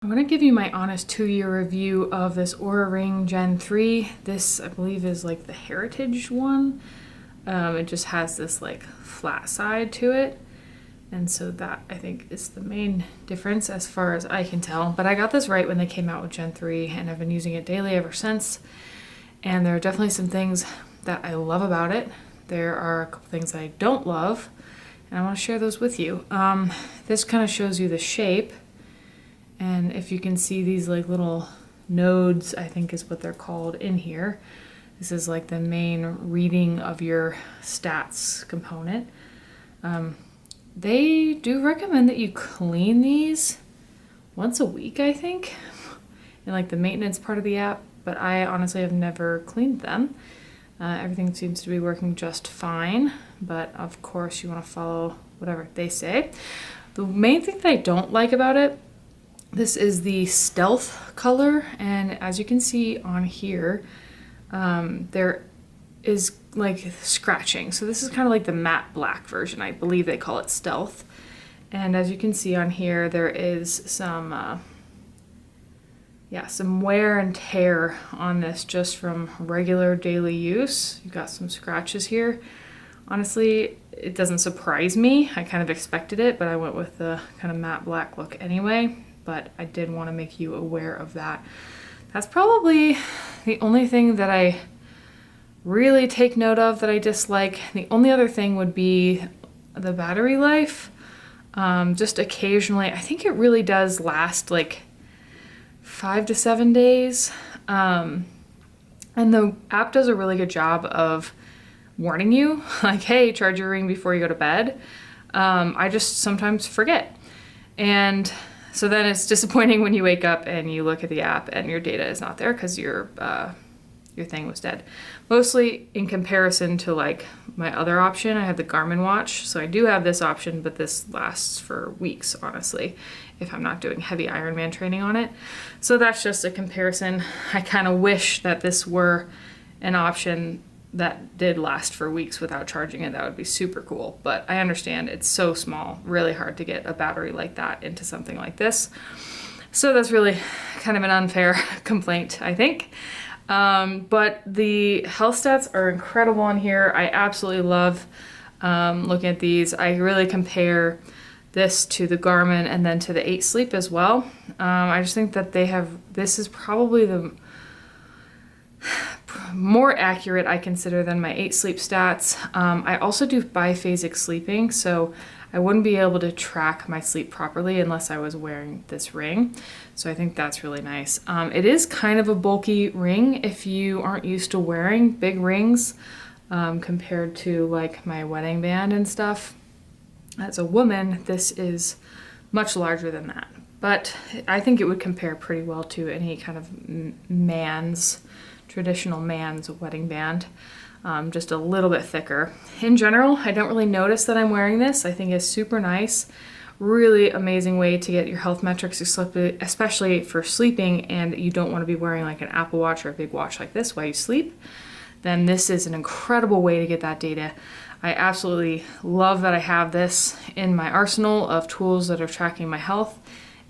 I'm going to give you my honest 2-year review of this Oura Ring Gen 3. This, I believe, is like the Heritage one. It just has this like flat side to it. And so that, I think, is the main difference as far as I can tell. But I got this right when they came out with Gen 3, and I've been using it daily ever since. And there are definitely some things that I love about it. There are a couple things I don't love, and I want to share those with you. This kind of shows you the shape. And if you can see these like little nodes, I think is what they're called in here. This is like the main reading of your stats component. They do recommend that you clean these once a week, I think, in like the maintenance part of the app, but I honestly have never cleaned them. Everything seems to be working just fine, but of course you want to follow whatever they say. The main thing that I don't like about it, this is the stealth color, and as you can see on here, there is like scratching. So this is kind of like the matte black version. I believe they call it stealth. And as you can see on here, there is some wear and tear on this just from regular daily use. You've got some scratches here. Honestly, it doesn't surprise me. I kind of expected it, but I went with the kind of matte black look anyway. But I did want to make you aware of that. That's probably the only thing that I really take note of that I dislike. The only other thing would be the battery life. Just occasionally, I think it really does last like 5 to 7 days. And the app does a really good job of warning you, like, hey, charge your ring before you go to bed. I just sometimes forget. And so then it's disappointing when you wake up and you look at the app and your data is not there because your thing was dead. Mostly in comparison to like my other option, I have the Garmin watch. So I do have this option, but this lasts for weeks, honestly, if I'm not doing heavy Ironman training on it. So that's just a comparison. I kind of wish that this were an option that did last for weeks without charging it. That would be super cool, but I understand it's so small, really hard to get a battery like that into something like this. So that's really kind of an unfair complaint, I think. But the health stats are incredible on here. I absolutely love looking at these. I really compare this to the Garmin and then to the 8 Sleep as well. I just think that this is probably the more accurate, I consider, than my 8 Sleep stats. I also do biphasic sleeping, so I wouldn't be able to track my sleep properly unless I was wearing this ring. So I think that's really nice. It is kind of a bulky ring if you aren't used to wearing big rings compared to like my wedding band and stuff. As a woman, this is much larger than that. But I think it would compare pretty well to any kind of traditional man's wedding band. Just a little bit thicker. In general, I don't really notice that I'm wearing this. I think it's super nice. Really amazing way to get your health metrics, especially for sleeping, and you don't want to be wearing like an Apple Watch or a big watch like this while you sleep. Then this is an incredible way to get that data. I absolutely love that I have this in my arsenal of tools that are tracking my health.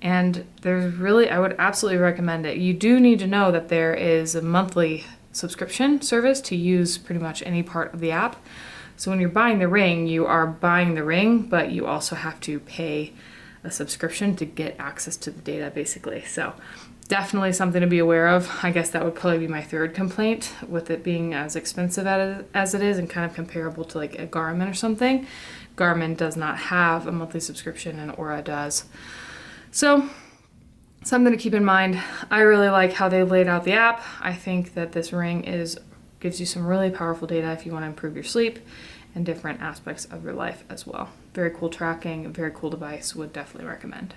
And I would absolutely recommend it. You do need to know that there is a monthly subscription service to use pretty much any part of the app. So when you're buying the ring, you are buying the ring, but you also have to pay a subscription to get access to the data, basically. So definitely something to be aware of. I guess that would probably be my third complaint, with it being as expensive as it is and kind of comparable to like a Garmin or something. Garmin does not have a monthly subscription and Oura does. So something to keep in mind. I really like how they laid out the app. I think that this ring gives you some really powerful data if you want to improve your sleep and different aspects of your life as well. Very cool tracking, very cool device, would definitely recommend.